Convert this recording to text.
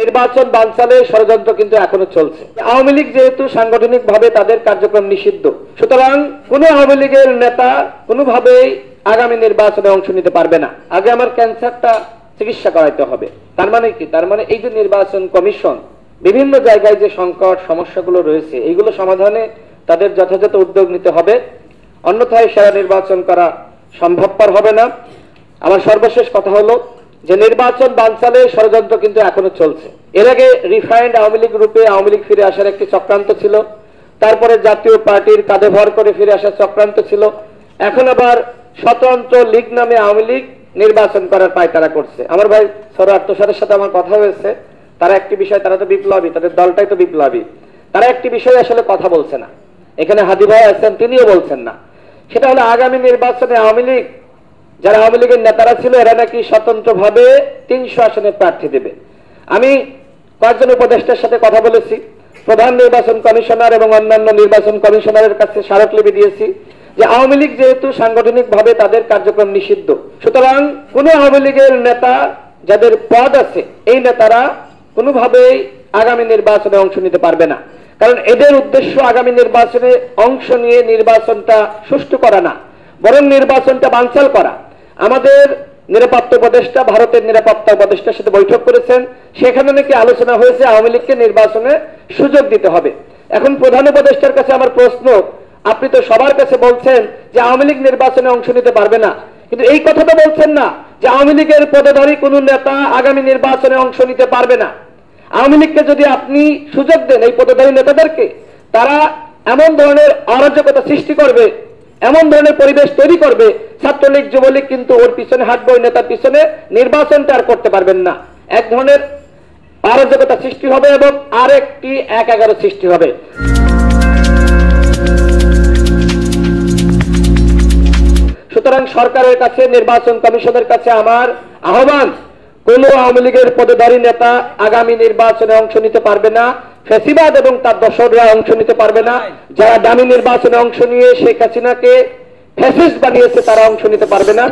নির্বাচন বানচালে ষড়যন্ত্র কিন্তু এখনো চলছে। আওয়ামী লীগ যেহেতু সাংগঠনিকভাবে তাদের কার্যক্রম নিষিদ্ধ, সুতরাং কোন আওয়ামী লীগের নেতা কোনোভাবেই আগামী নির্বাচনে অংশ নিতে পারবে না। আগে আমার ক্যান্সারটা চিকিৎসা করাইতে হবে। তার মানে কি? তার মানে এই যে নির্বাচন কমিশন বিভিন্ন জায়গায় যে সংকট সমস্যাগুলো রয়েছে এইগুলো সমাধানে তাদের যথাযথ উদ্যোগ নিতে হবে, অন্যথায় সেরা নির্বাচন করা সম্ভবপর হবে না। আমার সর্বশেষ কথা হলো যে নির্বাচন বানচালে ষড়যন্ত্র কিন্তু এখনো চলছে। এর আগে রিফাইন্ড আওয়ামী লীগ রূপে আওয়ামী লীগ ফিরে আসার একটি চক্রান্ত ছিল, তারপরে জাতীয় পার্টির কাঁধে ভর করে ফিরে আসার চক্রান্ত ছিল, এখন আবার স্বতন্ত্র লীগ নামে আওয়ামী লীগ নির্বাচন করার পায়তারা করছে। আমার ভাই সরার তোষারের সাথে আমার কথা হয়েছে, তারা একটি বিষয়, তারা তো বিপ্লবী, তাদের দলটাই তো বিপ্লবী, তারা একটি বিষয়ে আসলে কথা বলছে না। এখানে হাদি ভাই আছেন, তিনিও বলছেন না। সেটা হলো আগামী নির্বাচনে আওয়ামী লীগ, যারা আওয়ামী লীগের নেতারা ছিল এরা নাকি স্বতন্ত্রভাবে 300 আসনে প্রার্থী দেবে। আমি কয়েকজন উপদেষ্টার সাথে কথা বলেছি, প্রধান নির্বাচন কমিশনার এবং অন্যান্য নির্বাচন কমিশনারের কাছে স্মারকলিপি দিয়েছি যে আওয়ামী লীগ যেহেতু সাংগঠনিকভাবে তাদের কার্যক্রম নিষিদ্ধ, সুতরাং কোন আওয়ামী লীগের নেতা যাদের পদ আছে এই নেতারা কোনোভাবেই আগামী নির্বাচনে অংশ নিতে পারবে না। কারণ এদের উদ্দেশ্য আগামী নির্বাচনে অংশ নিয়ে নির্বাচনটা সুষ্ঠু করা না, বরং নির্বাচনটা বানচাল করা। আমাদের নিরাপত্তা উপদেষ্টা ভারতের নিরাপত্তা উপদেষ্টার সাথে বৈঠক করেছেন, সেখানে নাকি আলোচনা হয়েছে আওয়ামী লীগকে নির্বাচনে সুযোগ দিতে হবে। এখন প্রধান উপদেষ্টার কাছে আমার প্রশ্ন, আপনি তো সবার কাছে বলছেন যে আওয়ামী লীগ নির্বাচনে অংশ নিতে পারবে না, কিন্তু এই কথাটা বলছেন না যে আওয়ামী লীগের পদধারী কোন নেতা আগামী নির্বাচনে অংশ নিতে পারবে না। আওয়ামী লীগকে যদি আপনি সুযোগ দেন, এই পদধারী নেতাদেরকে, তারা এমন ধরনের অরাজকতা সৃষ্টি করবে, এমন ধরনের পরিবেশ তৈরি করবে, ছাত্রলীগ যুবলীগ কিন্তু ওর পিছনে হাঁটবে, ওই নেতার পিছনে নির্বাচনটা আর করতে পারবেন না। এক ধরনের অরাজকতা সৃষ্টি হবে এবং আরেকটি 1-11 সৃষ্টি হবে। সুতরাং সরকারের কাছে, নির্বাচন কমিশনের কাছে আমার আহ্বান, কোন আওয়ামী লীগের পদধারী নেতা আগামী নির্বাচনে অংশ নিতে পারবে না, ফ্যাসিবাদ এবং তার দোসররা অংশ নিতে পারবে না, যারা দামি নির্বাচনে অংশ নিয়ে শেখ হাসিনাকে ফ্যাসিস্ট বানিয়েছে তারা অংশ নিতে পারবে না।